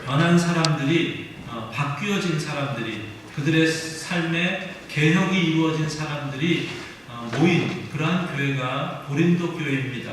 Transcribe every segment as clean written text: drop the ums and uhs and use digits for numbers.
변한 사람들이, 바뀌어진 사람들이, 그들의 삶에 개혁이 이루어진 사람들이 모인 그러한 교회가 고린도 교회입니다.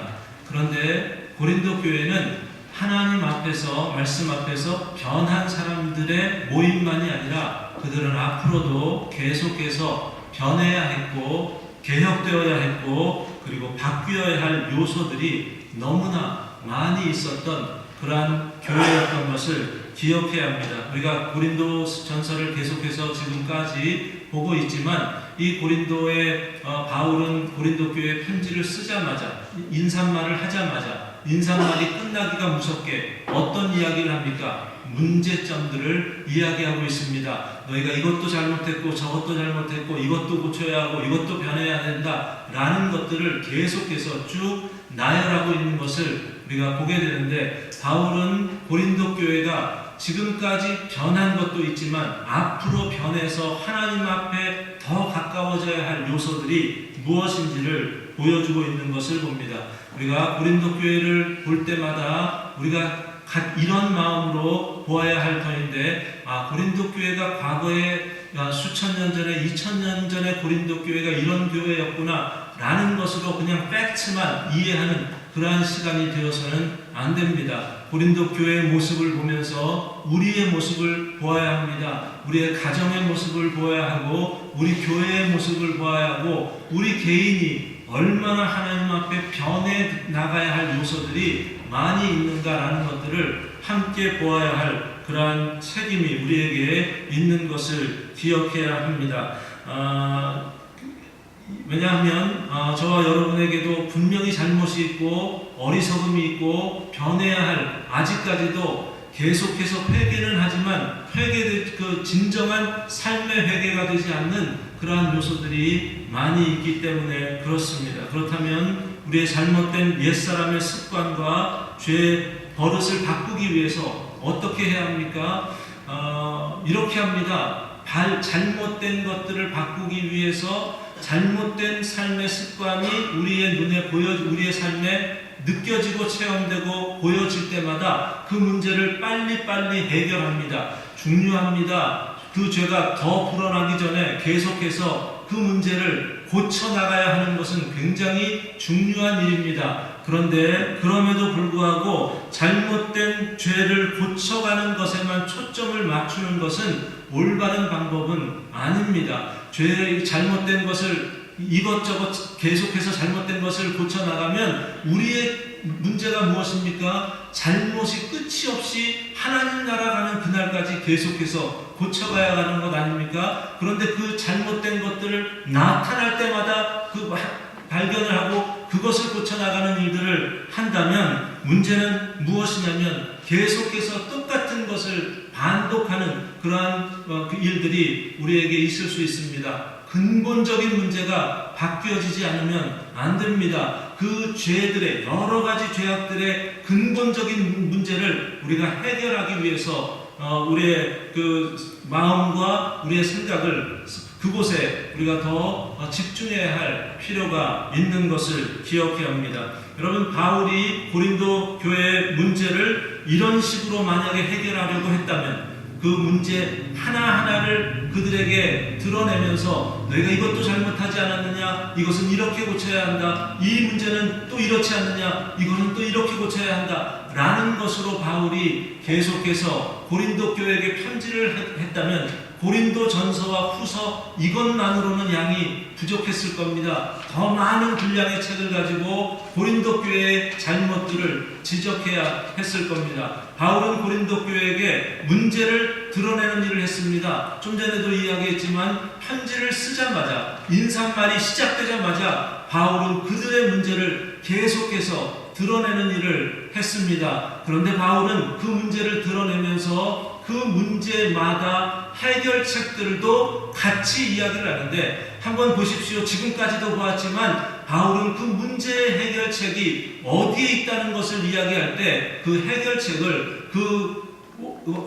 그런데 고린도 교회는 하나님 앞에서, 말씀 앞에서 변한 사람들의 모임만이 아니라 그들은 앞으로도 계속해서 변해야 했고 개혁되어야 했고 그리고 바뀌어야 할 요소들이 너무나 많이 있었던 그러한 교회였던 것을 기억해야 합니다. 우리가 고린도 전서를 계속해서 지금까지 보고 있지만 이 고린도의 바울은 고린도 교회에 편지를 쓰자마자, 인사말을 하자마자 인사말이 끝나기가 무섭게 어떤 이야기를 합니까? 문제점들을 이야기하고 있습니다. 너희가 이것도 잘못했고 저것도 잘못했고 이것도 고쳐야 하고 이것도 변해야 된다 라는 것들을 계속해서 쭉 나열하고 있는 것을 우리가 보게 되는데, 바울은 고린도 교회가 지금까지 변한 것도 있지만 앞으로 변해서 하나님 앞에 더 가까워져야 할 요소들이 무엇인지를 보여주고 있는 것을 봅니다. 우리가 고린도 교회를 볼 때마다 우리가 이런 마음으로 보아야 할 터인데, 고린도 교회가 과거에 수천 년 전에 2000년 전에 고린도 교회가 이런 교회였구나 라는 것으로 그냥 팩트만 이해하는 그러한 시간이 되어서는 안 됩니다. 고린도 교회의 모습을 보면서 우리의 모습을 보아야 합니다. 우리의 가정의 모습을 보아야 하고 우리 교회의 모습을 보아야 하고 우리 개인이 얼마나 하나님 앞에 변해 나가야 할 요소들이 많이 있는가라는 것들을 함께 보아야 할 그러한 책임이 우리에게 있는 것을 기억해야 합니다. 왜냐하면 저와 여러분에게도 분명히 잘못이 있고 어리석음이 있고 변해야 할, 아직까지도 계속해서 회개는 하지만 그 진정한 삶의 회개가 되지 않는 그러한 요소들이 많이 있기 때문에 그렇습니다. 그렇다면 우리의 잘못된 옛사람의 습관과 죄 버릇을 바꾸기 위해서 어떻게 해야 합니까? 이렇게 합니다. 잘못된 것들을 바꾸기 위해서 잘못된 삶의 습관이 우리의 눈에 우리의 삶에 느껴지고 체험되고 보여질 때마다 그 문제를 빨리빨리 해결합니다. 중요합니다. 그 죄가 더 불어나기 전에 계속해서 그 문제를 고쳐나가야 하는 것은 굉장히 중요한 일입니다. 그런데 그럼에도 불구하고 잘못된 죄를 고쳐가는 것에만 초점을 맞추는 것은 올바른 방법은 아닙니다. 잘못된 것을 이것저것 계속해서 잘못된 것을 고쳐나가면 우리의 문제가 무엇입니까? 잘못이 끝이 없이 하나님 나라 가는 그날까지 계속해서 고쳐가야 하는 것 아닙니까? 그런데 그 잘못된 것들을 나타날 때마다 발견을 하고 그것을 고쳐나가는 일들을 한다면 문제는 무엇이냐면 계속해서 똑같은 것을 반복하는 그러한 일들이 우리에게 있을 수 있습니다. 근본적인 문제가 바뀌어지지 않으면 안 됩니다. 그 죄들의, 여러 가지 죄악들의 근본적인 문제를 우리가 해결하기 위해서 우리의 그 마음과 우리의 생각을 그곳에 우리가 더 집중해야 할 필요가 있는 것을 기억해야 합니다. 여러분, 바울이 고린도 교회의 문제를 이런 식으로 만약에 해결하려고 했다면 그 문제 하나하나를 그들에게 드러내면서 너희가 이것도 잘못하지 않았느냐, 이것은 이렇게 고쳐야 한다, 이 문제는 또 이렇지 않느냐, 이것은 또 이렇게 고쳐야 한다 라는 것으로 바울이 계속해서 고린도 교회에게 편지를 했다면 고린도 전서와 후서 이것만으로는 양이 부족했을 겁니다. 더 많은 분량의 책을 가지고 고린도 교회의 잘못들을 지적해야 했을 겁니다. 바울은 고린도 교회에게 문제를 드러내는 일을 했습니다. 좀 전에도 이야기했지만 편지를 쓰자마자, 인사말이 시작되자마자 바울은 그들의 문제를 계속해서 드러내는 일을 했습니다. 그런데 바울은 그 문제를 드러내면서 그 문제마다 해결책들도 같이 이야기를 하는데, 한번 보십시오. 지금까지도 보았지만 바울은 그 문제의 해결책이 어디에 있다는 것을 이야기할 때 그 해결책을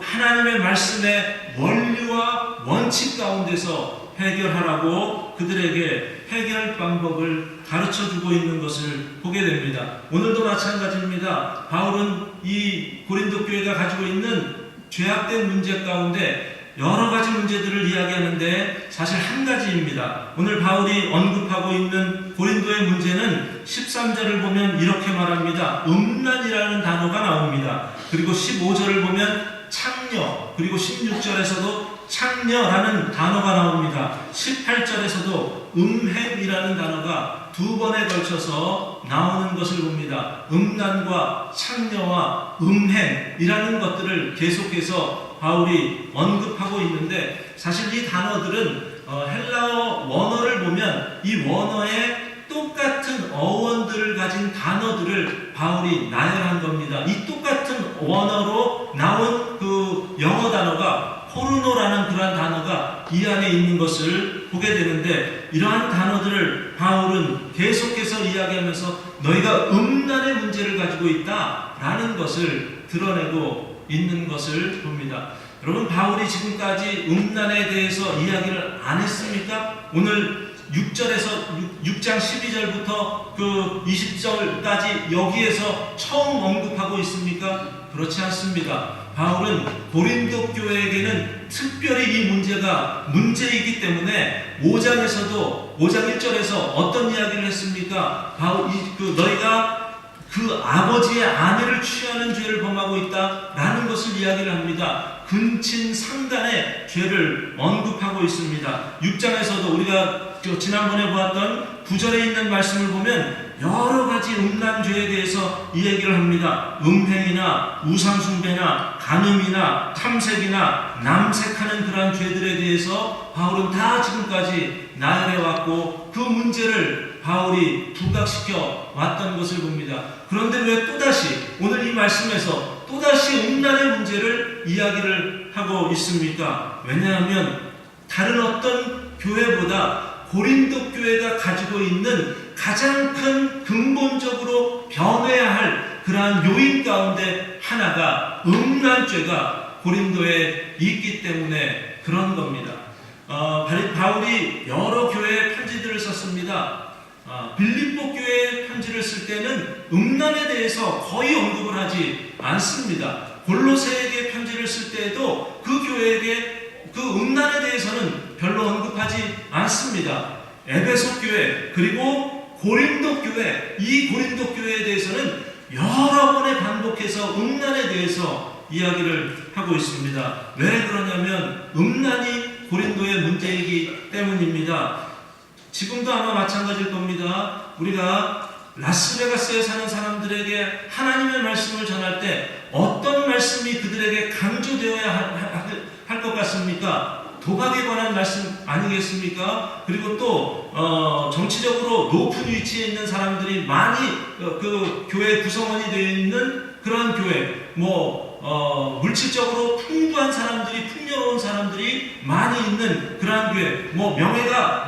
하나님의 말씀의 원리와 원칙 가운데서 해결하라고 그들에게 해결 방법을 가르쳐주고 있는 것을 보게 됩니다. 오늘도 마찬가지입니다. 바울은 이 고린도 교회가 가지고 있는 죄악된 문제 가운데 여러 가지 문제들을 이야기하는데 사실 한 가지입니다. 오늘 바울이 언급하고 있는 고린도의 문제는 13절을 보면 이렇게 말합니다. 음란이라는 단어가 나옵니다. 그리고 15절을 보면 창녀, 그리고 16절에서도 창녀라는 단어가 나옵니다. 18절에서도 음행이라는 단어가 두 번에 걸쳐서 나오는 것을 봅니다. 음란과 창녀와 음행이라는 것들을 계속해서 바울이 언급하고 있는데 사실 이 단어들은 헬라어 원어를 보면 이 원어에 똑같은 어원들을 가진 단어들을 바울이 나열한 겁니다. 이 똑같은 원어로 나온 그 영어 단어가 포르노라는 그러한 단어가 이 안에 있는 것을 보게 되는데 이러한 단어들을 바울은 계속해서 이야기하면서 너희가 음란의 문제를 가지고 있다라는 것을 드러내고 있는 것을 봅니다. 여러분, 바울이 지금까지 음란에 대해서 이야기를 안 했습니까? 오늘 6장 12절부터 그 20절까지 여기에서 처음 언급하고 있습니까? 그렇지 않습니다. 바울은 고린도 교회에게는 특별히 이 문제가 문제이기 때문에 5장 1절에서 어떤 이야기를 했습니까? 너희가 그 아버지의 아내를 취하는 죄를 범하고 있다라는 것을 이야기를 합니다. 근친 상간의 죄를 언급하고 있습니다. 6장에서도 우리가 지난번에 보았던 9절에 있는 말씀을 보면 여러 가지 음란 죄에 대해서 이 얘기를 합니다. 음행이나 우상숭배나 간음이나 탐색이나 남색하는 그러한 죄들에 대해서 바울은 다 지금까지 나열해왔고 그 문제를 바울이 부각시켜 왔던 것을 봅니다. 그런데 왜 또다시 오늘 이 말씀에서 또다시 음란의 문제를 이야기를 하고 있습니까? 왜냐하면 다른 어떤 교회보다 고린도 교회가 가지고 있는 가장 큰 근본적으로 변해야 할 그러한 요인 가운데 하나가 음란죄가 고린도에 있기 때문에 그런 겁니다. 바울이 여러 교회에 편지들을 썼습니다. 빌립보 교회에 편지를 쓸 때는 음란에 대해서 거의 언급을 하지 않습니다. 골로새에게 편지를 쓸 때에도 그 교회에게 그 음란에 대해서는 별로 언급하지 않습니다. 에베소 교회 그리고 고린도 교회, 이 고린도 교회에 대해서는 여러 번에 반복해서 음란에 대해서 이야기를 하고 있습니다. 왜 그러냐면 음란이 고린도의 문제이기 때문입니다. 지금도 아마 마찬가지일 겁니다. 우리가 라스베가스에 사는 사람들에게 하나님의 말씀을 전할 때 어떤 말씀이 그들에게 강조되어야 할 것 같습니까? 도박에 관한 말씀 아니겠습니까? 그리고 또 정치적으로 높은 위치에 있는 사람들이 많이 그 교회 구성원이 되어 있는 그런 교회, 물질적으로 풍부한 사람들이, 풍요로운 사람들이 많이 있는 그러한 교회,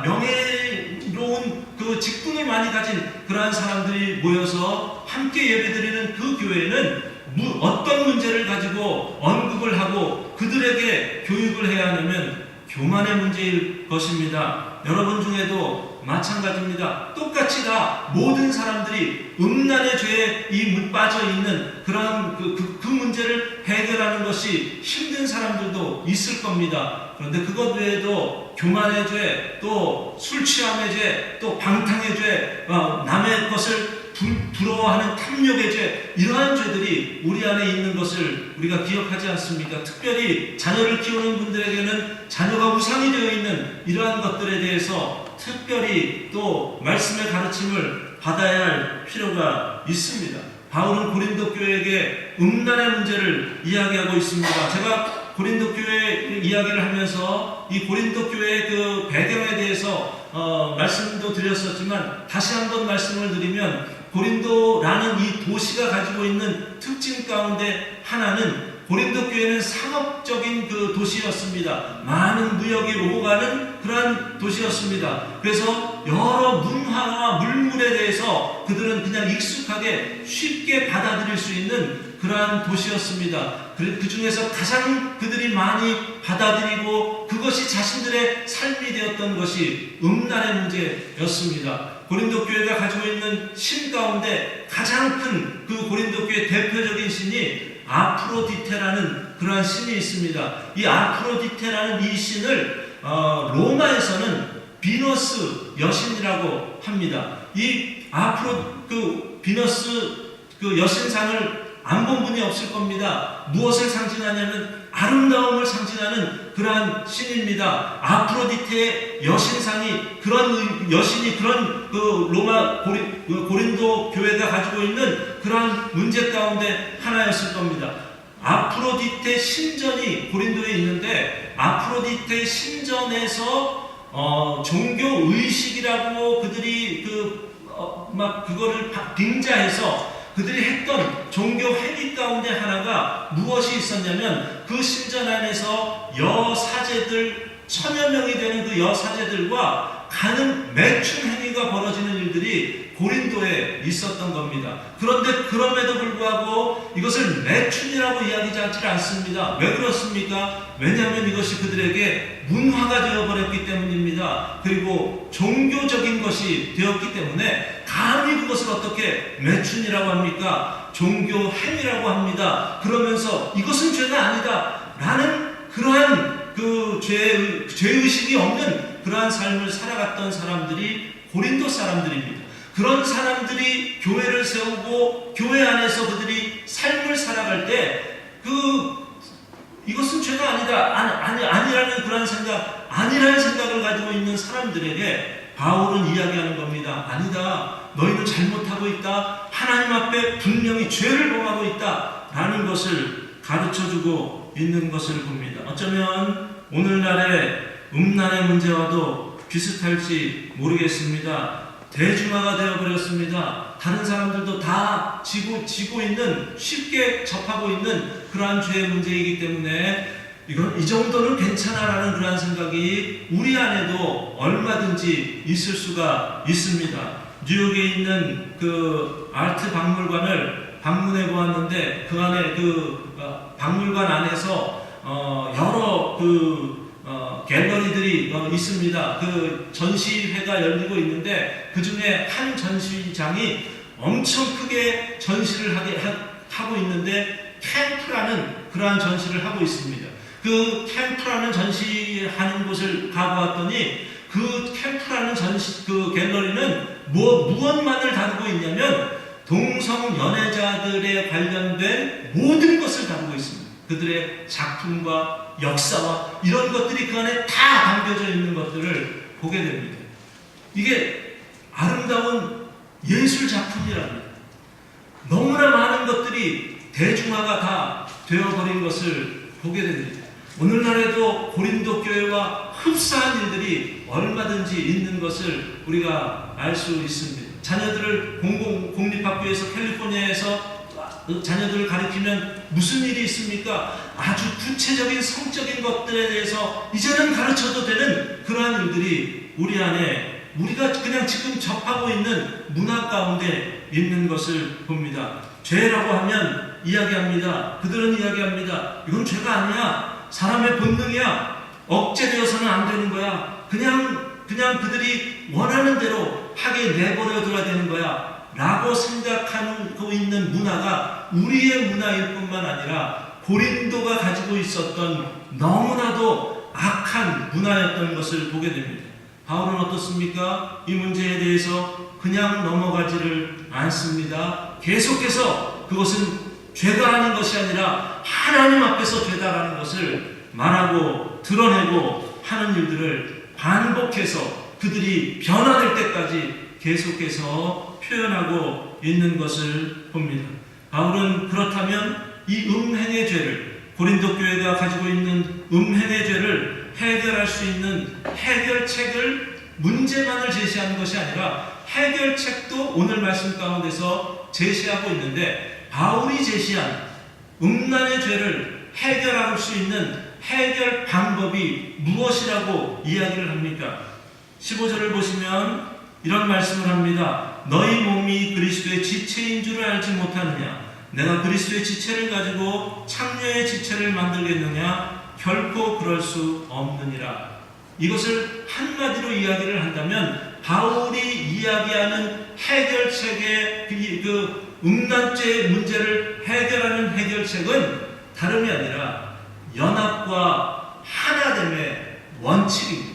명예로운 그 직분을 많이 가진 그러한 사람들이 모여서 함께 예배드리는 그 교회는 어떤 문제를 가지고 언급을 하고 그들에게 교육을 해야 하냐면 교만의 문제일 것입니다. 여러분 중에도 마찬가지입니다. 똑같이 다 모든 사람들이 음란의 죄에 빠져 있는 그런 그 문제를 해결하는 것이 힘든 사람들도 있을 겁니다. 그런데 그것 외에도 교만의 죄, 또 술 취함의 죄, 또 방탕의 죄, 남의 것을 부러워하는 탐욕의 죄, 이러한 죄들이 우리 안에 있는 것을 우리가 기억하지 않습니까? 특별히 자녀를 키우는 분들에게는 자녀가 우상이 되어 있는 이러한 것들에 대해서 특별히 또 말씀의 가르침을 받아야 할 필요가 있습니다. 바울은 고린도 교회에게 음란의 문제를 이야기하고 있습니다. 제가 고린도 교회 이야기를 하면서 이 고린도 교회의 그 배경에 대해서 말씀도 드렸었지만 다시 한번 말씀을 드리면 고린도라는 이 도시가 가지고 있는 특징 가운데 하나는 고린도 교회는 상업적인 그 도시였습니다. 많은 무역이 오고 가는 그러한 도시였습니다. 그래서 여러 문화와 물물에 대해서 그들은 그냥 익숙하게 쉽게 받아들일 수 있는 그러한 도시였습니다. 그 중에서 가장 그들이 많이 받아들이고 그것이 자신들의 삶이 되었던 것이 음란의 문제였습니다. 고린도 교회가 가지고 있는 신 가운데 가장 큰 그 고린도 교회 대표적인 신이 아프로디테라는 그러한 신이 있습니다. 이 아프로디테라는 이 신을 로마에서는 비너스 여신이라고 합니다. 이 비너스 그 여신상을 안 본 분이 없을 겁니다. 무엇을 상징하냐면 아름다움을 상징하는 그러한 신입니다. 아프로디테의 여신상이 그런 여신이 그런 그 로마 고린도 교회가 가지고 있는 그러한 문제 가운데 하나였을 겁니다. 아프로디테 신전이 고린도에 있는데 아프로디테 신전에서 종교 의식이라고 그들이 그거를 빙자해서 그들이 했던 종교 행위 가운데 하나가 무엇이 있었냐면 그 신전 안에서 여사제들 1000여 명이 되는 그 여사제들과 가는 매춘 행위가 벌어지는 일들이 고린도에 있었던 겁니다. 그런데 그럼에도 불구하고 이것을 매춘이라고 이야기하지 않습니다. 왜 그렇습니까? 왜냐하면 이것이 그들에게 문화가 되어버렸기 때문입니다. 그리고 종교적인 것이 되었기 때문에 감히 그것을 어떻게 매춘이라고 합니까? 종교 행위라고 합니다. 그러면서 이것은 죄가 아니다 라는 그러한 그 죄의식이 없는 그러한 삶을 살아갔던 사람들이 고린도 사람들입니다. 그런 사람들이 교회를 세우고 교회 안에서 그들이 삶을 살아갈 때 이것은 죄가 아니다, 아니라는 그런 생각, 아니라는 생각을 가지고 있는 사람들에게 바울은 이야기하는 겁니다. 아니다, 너희는 잘못하고 있다, 하나님 앞에 분명히 죄를 범하고 있다 라는 것을 가르쳐주고 있는 것을 봅니다. 어쩌면 오늘날의 음란의 문제와도 비슷할지 모르겠습니다. 대중화가 되어버렸습니다. 다른 사람들도 다 지고 있는, 쉽게 접하고 있는 그러한 죄의 문제이기 때문에 이 정도는 괜찮아라는 그러한 생각이 우리 안에도 얼마든지 있을 수가 있습니다. 뉴욕에 있는 그 아트 박물관을 방문해 보았는데 그 안에 박물관 안에서 여러 갤러리들이 있습니다. 그 전시회가 열리고 있는데 그 중에 한 전시장이 엄청 크게 전시를 하고 있는데 캠프라는 그러한 전시를 하고 있습니다. 그 캠프라는 전시하는 곳을 가보았더니 그 캠프라는 그 갤러리는 무엇만을 다루고 있냐면 동성 연애자들에 관련된 모든 것을 다루고 있습니다. 그들의 작품과 역사와 이런 것들이 그 안에 다 담겨져 있는 것들을 보게 됩니다. 이게 아름다운 예술 작품이랍니다. 너무나 많은 것들이 대중화가 다 되어버린 것을 보게 됩니다. 오늘날에도 고린도 교회와 흡사한 일들이 얼마든지 있는 것을 우리가 알 수 있습니다. 자녀들을 공립학교에서 캘리포니아에서 자녀들을 가르치면 무슨 일이 있습니까? 아주 구체적인 성적인 것들에 대해서 이제는 가르쳐도 되는 그러한 일들이 우리 안에 우리가 그냥 지금 접하고 있는 문화 가운데 있는 것을 봅니다. 죄라고 하면 이야기합니다. 그들은 이야기합니다. 이건 죄가 아니야. 사람의 본능이야. 억제되어서는 안 되는 거야. 그냥 그들이 원하는 대로 하게 내버려둬야 되는 거야 라고 생각하고 있는 문화가 우리의 문화일 뿐만 아니라 고린도가 가지고 있었던 너무나도 악한 문화였던 것을 보게 됩니다. 바울은 어떻습니까? 이 문제에 대해서 그냥 넘어가지를 않습니다. 계속해서 그것은 죄가 아닌 것이 아니라 하나님 앞에서 죄다라는 것을 말하고 드러내고 하는 일들을 반복해서 그들이 변화될 때까지 계속해서 표현하고 있는 것을 봅니다. 바울은 그렇다면 이 음행의 죄를, 고린도 교회가 가지고 있는 음행의 죄를 해결할 수 있는 해결책을, 문제만을 제시하는 것이 아니라 해결책도 오늘 말씀 가운데서 제시하고 있는데, 바울이 제시한 음란의 죄를 해결할 수 있는 해결 방법이 무엇이라고 이야기를 합니까? 15절을 보시면 이런 말씀을 합니다. 너희 몸이 그리스도의 지체인 줄을 알지 못하느냐? 내가 그리스도의 지체를 가지고 창녀의 지체를 만들겠느냐? 결코 그럴 수 없느니라. 이것을 한마디로 이야기를 한다면 바울이 이야기하는 해결책의 그 음란죄 문제를 해결하는 해결책은 다름이 아니라 연합과 하나됨의 원칙입니다.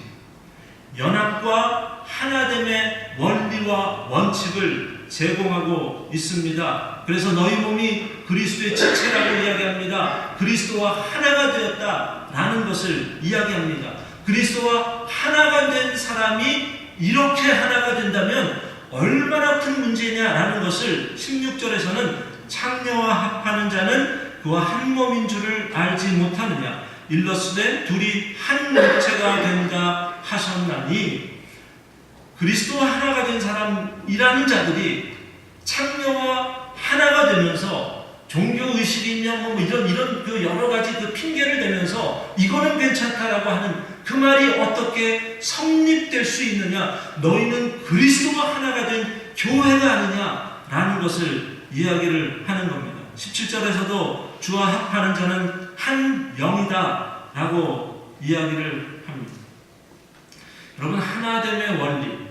연합과 하나됨의 원리와 원칙을 제공하고 있습니다. 그래서 너희 몸이 그리스도의 지체라고 이야기합니다. 그리스도와 하나가 되었다라는 것을 이야기합니다. 그리스도와 하나가 된 사람이 이렇게 하나가 된다면 얼마나 큰 문제냐라는 것을 16절에서는 창녀와 합하는 자는 그와 한 몸인 줄을 알지 못하느냐. 일러스되 둘이 한 육체가 된다 하셨나니, 그리스도와 하나가 된 사람이라는 자들이 창녀와 하나가 되면서 종교의식이 있냐 뭐 이런 그 여러 가지 그 핑계를 대면서 이거는 괜찮다라고 하는 그 말이 어떻게 성립될 수 있느냐? 너희는 그리스도와 하나가 된 교회가 아니냐라는 것을 이야기를 하는 겁니다. 17절에서도 주와 합하는 자는 한 영이다 라고 이야기를 합니다. 여러분, 하나됨의 원리,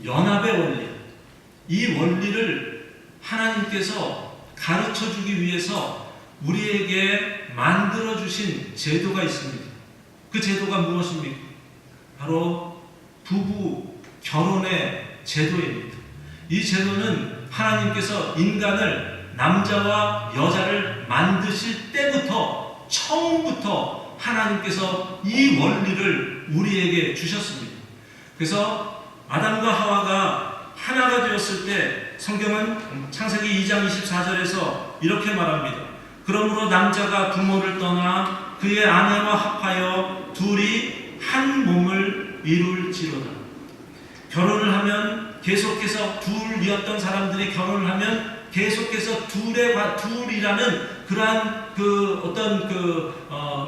연합의 원리, 이 원리를 하나님께서 가르쳐주기 위해서 우리에게 만들어주신 제도가 있습니다. 그 제도가 무엇입니까? 바로 부부 결혼의 제도입니다. 이 제도는 하나님께서 인간을, 남자와 여자를 만드실 때부터, 처음부터 하나님께서 이 원리를 우리에게 주셨습니다. 그래서 아담과 하와가 하나가 되었을 때 성경은 창세기 2장 24절에서 이렇게 말합니다. 그러므로 남자가 부모를 떠나 그의 아내와 합하여 둘이 한 몸을 이룰지로다. 결혼을 하면 계속해서 둘이었던 사람들이 결혼을 하면 계속해서 둘이라는 그러한 그 어떤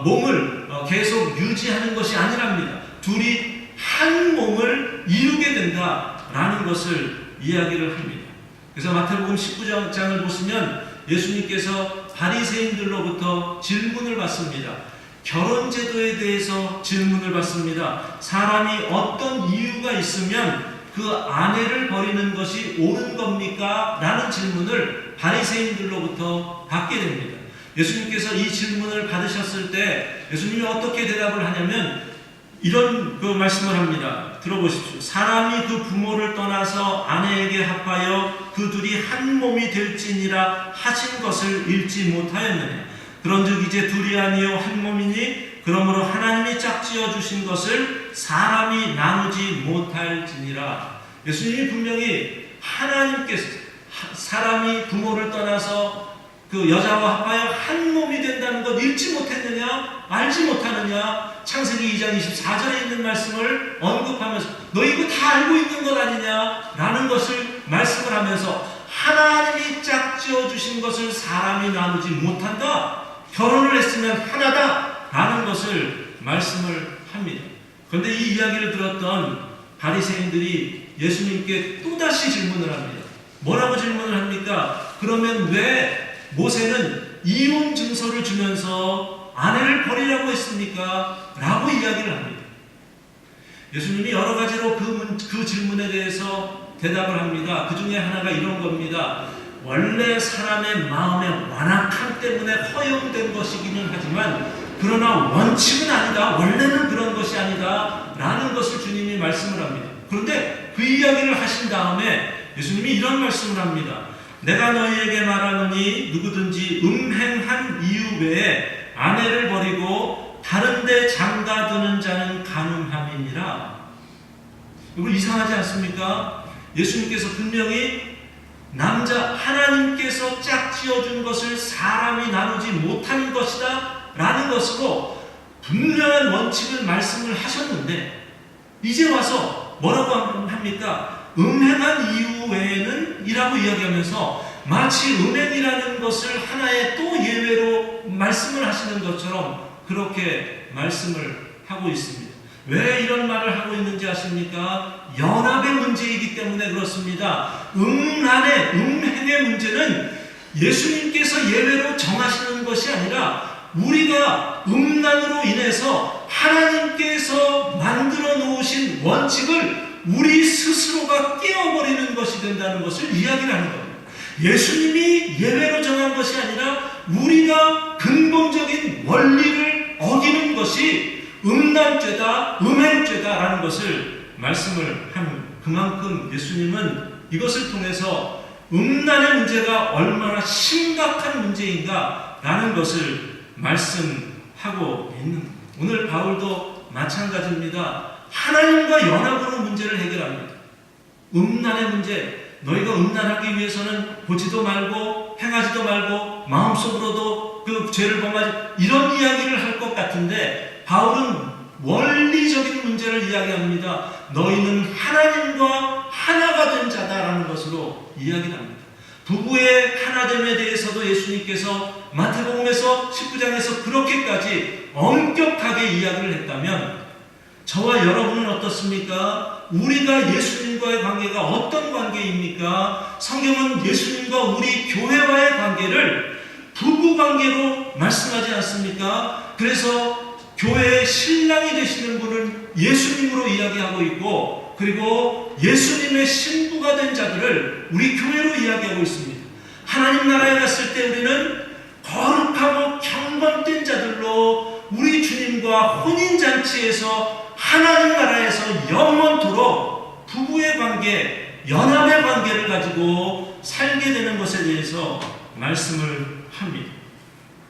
몸을 계속 유지하는 것이 아니랍니다. 둘이 한 몸을 이루게 된다라는 것을 이야기를 합니다. 그래서 마태복음 19장을 보시면 예수님께서 바리새인들로부터 질문을 받습니다. 결혼 제도에 대해서 질문을 받습니다. 사람이 어떤 이유가 있으면 그 아내를 버리는 것이 옳은 겁니까? 라는 질문을 바리새인들로부터 받게 됩니다. 예수님께서 이 질문을 받으셨을 때 예수님이 어떻게 대답을 하냐면 이런 그 말씀을 합니다. 들어보십시오. 사람이 그 부모를 떠나서 아내에게 합하여 그 둘이 한 몸이 될지니라 하신 것을 읽지 못하였느냐. 그런즉 이제 둘이 아니요 한 몸이니 그러므로 하나님이 짝지어 주신 것을 사람이 나누지 못할지니라. 예수님이 분명히 하나님께서 사람이 부모를 떠나서 그 여자와 합하여 한 몸이 된다는 것 읽지 못했느냐? 알지 못하느냐? 창세기 2장 24절에 있는 말씀을 언급하면서 너 이거 다 알고 있는 것 아니냐? 라는 것을 말씀을 하면서 하나님이 짝지어 주신 것을 사람이 나누지 못한다. 결혼을 했으면 하나다. 라는 것을 말씀을 합니다. 그런데 이 이야기를 들었던 바리새인들이 예수님께 또다시 질문을 합니다. 뭐라고 질문을 합니까? 그러면 왜 모세는 이혼 증서를 주면서 아내를 버리라고 했습니까? 라고 이야기를 합니다. 예수님이 여러 가지로 그 질문에 대해서 대답을 합니다. 그 중에 하나가 이런 겁니다. 원래 사람의 마음의 완악함 때문에 허용된 것이기는 하지만 그러나 원칙은 아니다. 원래는 그런 것이 아니다. 라는 것을 주님이 말씀을 합니다. 그런데 그 이야기를 하신 다음에 예수님이 이런 말씀을 합니다. 내가 너희에게 말하노니 누구든지 음행한 이유 외에 아내를 버리고 다른 데 장가드는 자는 간음함이니라. 이거 이상하지 않습니까? 예수님께서 분명히 하나님께서 짝지어준 것을 사람이 나누지 못한 것이다 라는 것으로 분명한 원칙을 말씀을 하셨는데 이제 와서 뭐라고 합니까? 음행한 이유 외에는 이라고 이야기하면서 마치 음행이라는 것을 하나의 또 예외로 말씀을 하시는 것처럼 그렇게 말씀을 하고 있습니다. 왜 이런 말을 하고 있는지 아십니까? 연합의 문제이기 때문에 그렇습니다. 음행의 문제는 예수님께서 예외로 정하시는 것이 아니라 우리가 음란으로 인해서 하나님께서 만들어 놓으신 원칙을 우리 스스로가 깨어버리는 것이 된다는 것을 이야기를 하는 겁니다. 예수님이 예외로 정한 것이 아니라 우리가 근본적인 원리를 어기는 것이 음란죄다, 음행죄다라는 것을 말씀을 하는, 그만큼 예수님은 이것을 통해서 음란의 문제가 얼마나 심각한 문제인가라는 것을 말씀하고 있는 겁니다. 오늘 바울도 마찬가지입니다. 하나님과 연합으로 문제를 해결합니다. 음란의 문제, 너희가 음란하기 위해서는 보지도 말고 행하지도 말고 마음속으로도 그 죄를 범하지, 이런 이야기를 할 것 같은데 바울은 원리적인 문제를 이야기합니다. 너희는 하나님과 하나가 된 자다라는 것으로 이야기를 합니다. 부부의 하나됨에 대해서도 예수님께서 마태복음에서 19장에서 그렇게까지 엄격하게 이야기를 했다면 저와 여러분은 어떻습니까? 우리가 예수님과의 관계가 어떤 관계입니까? 성경은 예수님과 우리 교회와의 관계를 부부관계로 말씀하지 않습니까? 그래서 교회의 신랑이 되시는 분은 예수님으로 이야기하고 있고, 그리고 예수님의 신부가 된 자들을 우리 교회로 이야기하고 있습니다. 하나님 나라에 갔을 때 우리는 거룩하고 경건된 자들로 우리 주님과 혼인잔치에서 하나님 나라에서 영원토록 부부의 관계, 연합의 관계를 가지고 살게 되는 것에 대해서 말씀을 합니다.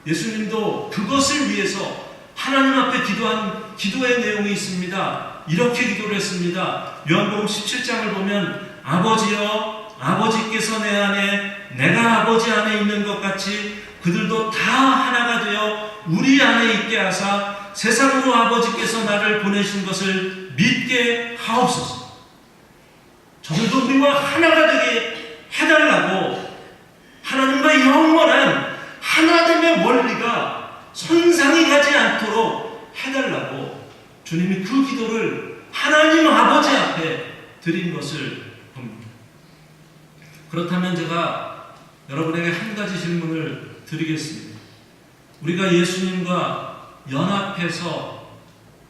예수님도 그것을 위해서 하나님 앞에 기도한 기도의 내용이 있습니다. 이렇게 기도를 했습니다. 요한복음 17장을 보면 아버지여, 아버지께서 내 안에 내가 아버지 안에 있는 것 같이 그들도 다 하나가 되어 우리 안에 있게 하사 세상으로 아버지께서 나를 보내신 것을 믿게 하옵소서. 저들도 우리와 하나가 되게 해달라고, 하나님과 영원한 하나됨의 원리가 손상이 가지 않도록 해달라고 주님이 그 기도를 하나님 아버지 앞에 드린 것을 봅니다. 그렇다면 제가 여러분에게 한 가지 질문을 드리겠습니다. 우리가 예수님과 연합해서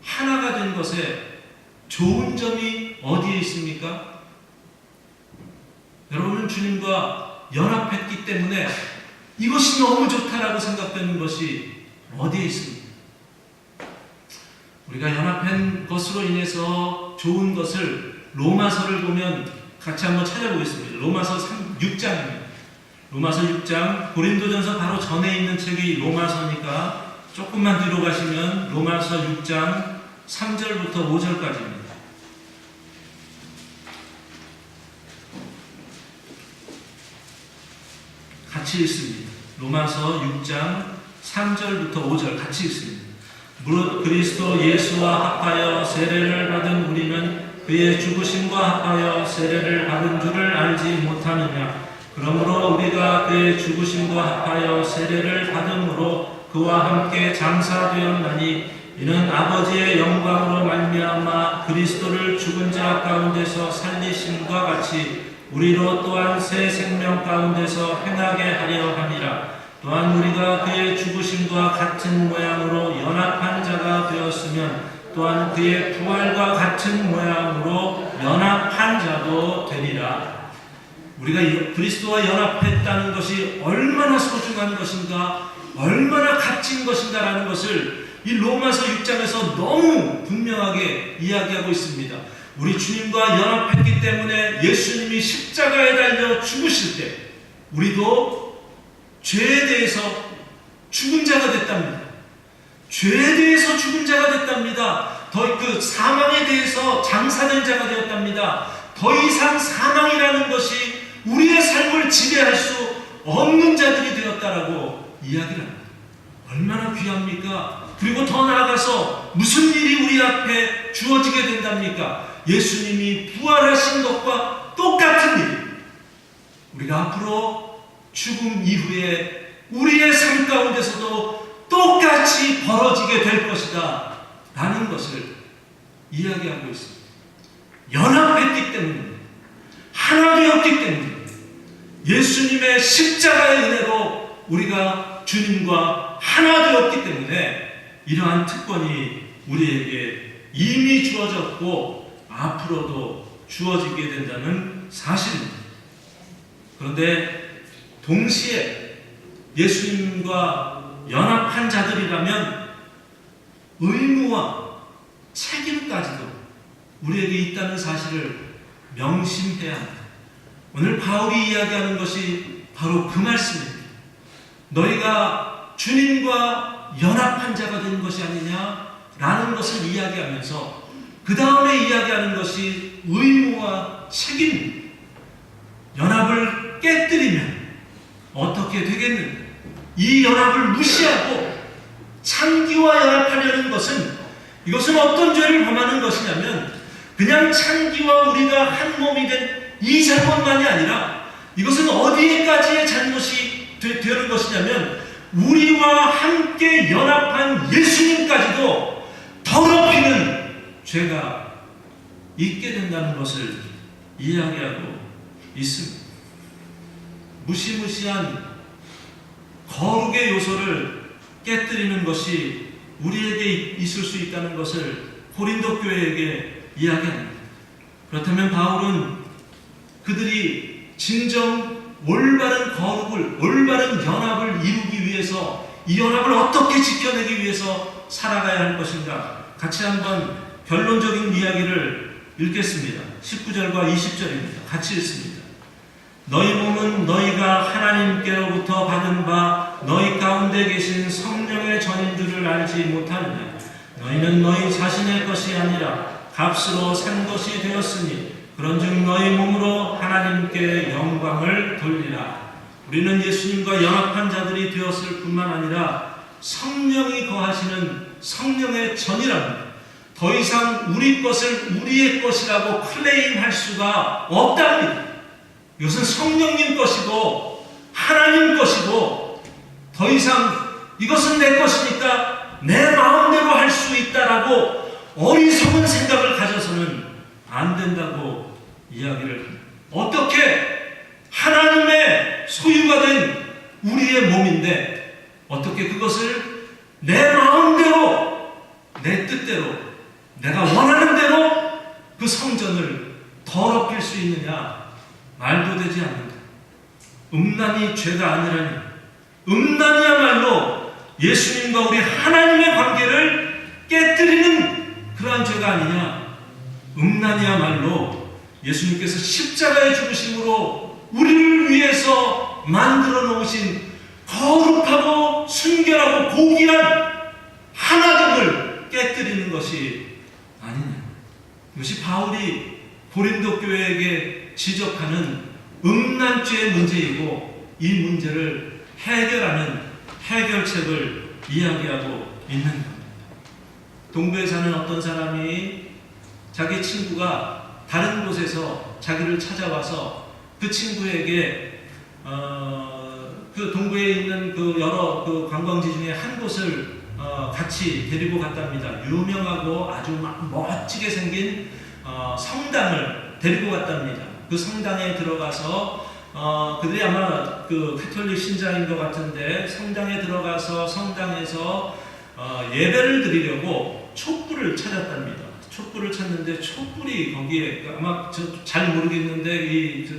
하나가 된 것에 좋은 점이 어디에 있습니까? 여러분은 주님과 연합했기 때문에 이것이 너무 좋다라고 생각되는 것이 어디에 있습니까? 우리가 연합한 것으로 인해서 좋은 것을 로마서를 보면 같이 한번 찾아보겠습니다. 로마서 6장입니다. 로마서 6장, 고린도전서 바로 전에 있는 책이 로마서니까 조금만 뒤로 가시면 로마서 6장 3절부터 5절까지입니다. 같이 읽습니다. 로마서 6장 3절부터 5절 같이 읽습니다. 무릇 그리스도 예수와 합하여 세례를 받은 우리는 그의 죽으심과 합하여 세례를 받은 줄을 알지 못하느냐. 그러므로 우리가 그의 죽으심과 합하여 세례를 받음으로 그와 함께 장사되었나니 이는 아버지의 영광으로 말미암아 그리스도를 죽은 자 가운데서 살리심과 같이 우리로 또한 새 생명 가운데서 행하게 하려 함이라. 또한 우리가 그의 죽으심과 같은 모양으로 연합한 자가 되었으면 또한 그의 부활과 같은 모양으로 연합한 자도 되리라. 우리가 그리스도와 연합했다는 것이 얼마나 소중한 것인가, 얼마나 값진 것인가라는 것을 이 로마서 6장에서 너무 분명하게 이야기하고 있습니다. 우리 주님과 연합했기 때문에 예수님이 십자가에 달려 죽으실 때 우리도 죄에 대해서 죽은 자가 됐답니다. 죄에 대해서 죽은 자가 됐답니다. 그 사망에 대해서 장사된 자가 되었답니다. 더 이상 사망이라는 것이 우리의 삶을 지배할 수 없는 자들이 되었다라고 이야기를 합니다. 얼마나 귀합니까? 그리고 더 나아가서 무슨 일이 우리 앞에 주어지게 된답니까? 예수님이 부활하신 것과 똑같은 일. 우리가 앞으로 죽음 이후에 우리의 삶 가운데서도 똑같이 벌어지게 될 것이다 라는 것을 이야기하고 있습니다. 연합했기 때문에, 하나 되었기 때문에, 예수님의 십자가의 은혜로 우리가 주님과 하나 되었기 때문에 이러한 특권이 우리에게 이미 주어졌고 앞으로도 주어지게 된다는 사실입니다. 그런데 동시에 예수님과 연합한 자들이라면 의무와 책임까지도 우리에게 있다는 사실을 명심해야 합니다. 오늘 바울이 이야기하는 것이 바로 그 말씀입니다. 너희가 주님과 연합한 자가 되는 것이 아니냐라는 것을 이야기하면서 그 다음에 이야기하는 것이 의무와 책임입니다. 연합을 깨뜨리면 어떻게 되겠는가? 이 연합을 무시하고 창기와 연합하려는 것은 이것은 어떤 죄를 범하는 것이냐면 그냥 창기와 우리가 한 몸이 된 이 잘못만이 아니라 이것은 어디에까지의 잘못이 되는 것이냐면 우리와 함께 연합한 예수님까지도 더럽히는 죄가 있게 된다는 것을 이야기하고 있습니다. 무시무시한 거룩의 요소를 깨뜨리는 것이 우리에게 있을 수 있다는 것을 고린도 교회에게 이야기합니다. 그렇다면 바울은 그들이 진정 올바른 거룩을, 올바른 연합을 이루기 위해서 이 연합을 어떻게 지켜내기 위해서 살아가야 할 것인가? 같이 한번 결론적인 이야기를 읽겠습니다. 19절과 20절입니다. 같이 읽습니다. 너희 몸은 너희가 하나님께로부터 받은 바 너희 가운데 계신 성령의 전인들을 알지 못하느냐? 너희는 너희 자신의 것이 아니라 값으로 산 것이 되었으니 그런즉 너희 몸으로 하나님께 영광을 돌리라. 우리는 예수님과 연합한 자들이 되었을 뿐만 아니라 성령이 거하시는 성령의 전이랍니다. 더 이상 우리 것을 우리의 것이라고 클레임할 수가 없답니다. 이것은 성령님 것이고 하나님 것이고 더 이상 이것은 내 것이니까 내 마음대로 할 수 있다라고 어리석은 생각을 가져서는 안 된다고 이야기를 합니다. 어떻게 하나님의 소유가 된 우리의 몸인데 어떻게 그것을 내 마음대로 내 뜻대로 내가 원하는 대로 그 성전을 더럽힐 수 있느냐? 말도 되지 않는다. 음란이 죄가 아니라니 음란이야말로 예수님과 우리 하나님의 관계를 깨뜨리는 그러한 죄가 아니냐. 음란이야말로 예수님께서 십자가의 죽으심으로 우리를 위해서 만들어 놓으신 거룩하고 순결하고 고귀한 하나됨을 깨뜨리는 것이 아니냐. 이것이 바울이 고린도 교회에게 지적하는 음란죄의 문제이고 이 문제를 해결하는 해결책을 이야기하고 있는 겁니다. 동부에 사는 어떤 사람이 자기 친구가 다른 곳에서 자기를 찾아와서 그 친구에게 그 동부에 있는 그 여러 그 관광지 중에 한 곳을 같이 데리고 갔답니다. 유명하고 아주 멋지게 생긴 성당을 데리고 갔답니다. 그 성당에 들어가서 그들이 아마 그 가톨릭 신자인 것 같은데 성당에 들어가서 성당에서 예배를 드리려고 촛불을 찾았답니다. 촛불을 찾는데 촛불이 거기에 아마 저 잘 모르겠는데 이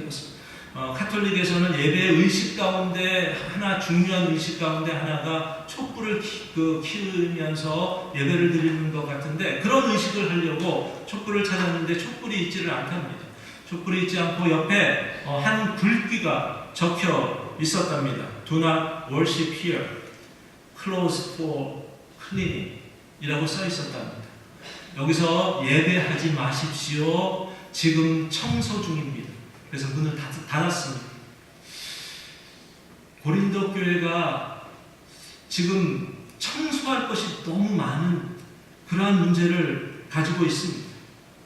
카톨릭에서는 예배 의식 가운데 하나 중요한 의식 가운데 하나가 촛불을 키우면서 예배를 드리는 것 같은데 그런 의식을 하려고 촛불을 찾았는데 촛불이 있지를 않답니다. 촛불이 있지 않고 옆에 한 글귀가 적혀 있었답니다. Do not worship here. Closed for cleaning 이라고 써 있었답니다. 여기서 예배하지 마십시오. 지금 청소 중입니다. 그래서 문을 닫았습니다. 고린도 교회가 지금 청소할 것이 너무 많은 그러한 문제를 가지고 있습니다.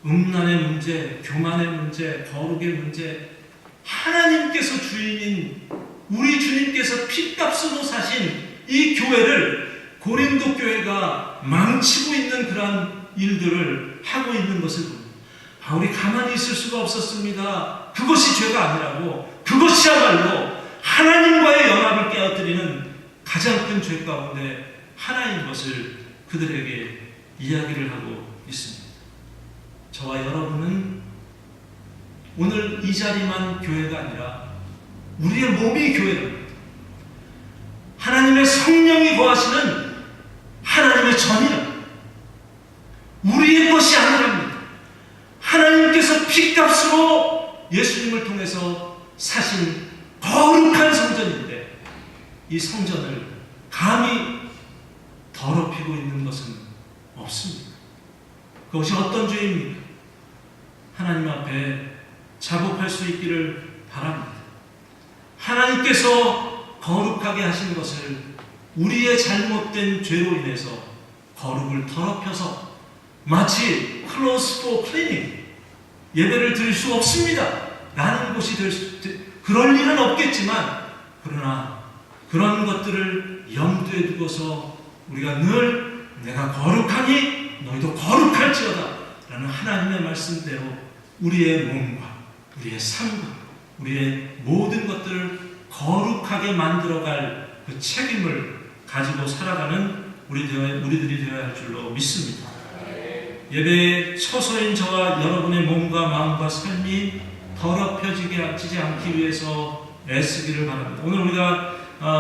음란의 문제, 교만의 문제, 거룩의 문제, 하나님께서 주인인 우리 주님께서 핏값으로 사신 이 교회를 고린도 교회가 망치고 있는 그러한 일들을 하고 있는 것을 봅니다. 바울이 가만히 있을 수가 없었습니다. 그것이 죄가 아니라고 그것이야말로 하나님과의 연합을 깨어뜨리는 가장 큰 죄 가운데 하나인 것을 그들에게 이야기를 하고 있습니다. 저와 여러분은 오늘 이 자리만 교회가 아니라 우리의 몸이 교회입니다. 하나님의 성령이 거하시는 하나님의 전이라. 우리의 것이 아니랍니다. 하나님께서 피값으로 예수님을 통해서 사신 거룩한 성전인데 이 성전을 감히 더럽히고 있는 것은 없습니다. 그것이 어떤 죄입니까? 하나님 앞에 자복할 수 있기를 바랍니다. 하나님께서 거룩하게 하신 것을 우리의 잘못된 죄로 인해서 거룩을 더럽혀서 마치 close for cleaning 예배를 드릴 수 없습니다 라는 곳이 그럴 일은 없겠지만, 그러나 그런 것들을 염두에 두고서 우리가 늘 내가 거룩하니 너희도 거룩할지어다 라는 하나님의 말씀대로 우리의 몸과 우리의 삶과 우리의 모든 것들을 거룩하게 만들어갈 그 책임을 가지고 살아가는 우리들이 되어야 할 줄로 믿습니다. 예배에 처소인 저와 여러분의 몸과 마음과 삶이 더럽혀지지 않기 위해서 애쓰기를 바랍니다. 오늘 우리가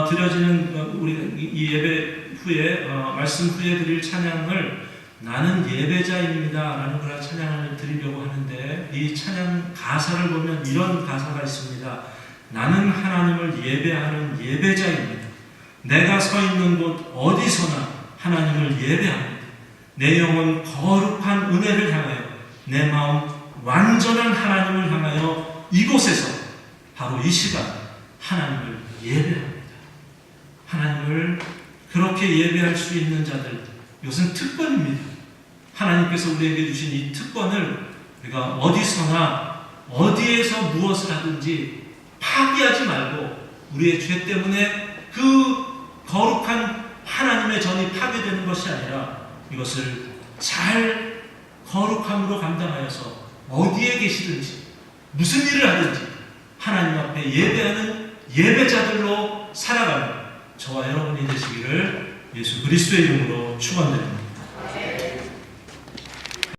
드려지는 우리 이 예배 후에 말씀 후에 드릴 찬양을 나는 예배자입니다 라는 그런 찬양을 드리려고 하는데, 이 찬양 가사를 보면 이런 가사가 있습니다. 나는 하나님을 예배하는 예배자입니다. 내가 서 있는 곳 어디서나 하나님을 예배합니다. 내 영혼 거룩한 은혜를 향하여, 내 마음 완전한 하나님을 향하여 이곳에서 바로 이 시간 하나님을 예배합니다. 하나님을 그렇게 예배할 수 있는 자들, 이것은 특권입니다. 하나님께서 우리에게 주신 이 특권을 우리가 어디서나 어디에서 무엇을 하든지 파기하지 말고, 우리의 죄 때문에 그 거룩한 하나님의 전이 파괴되는 것이 아니라 이것을 잘 거룩함으로 감당하여서 어디에 계시든지 무슨 일을 하든지 하나님 앞에 예배하는 예배자들로 살아가는 저와 여러분이 되시기를 예수 그리스도의 이름으로 축원드립니다.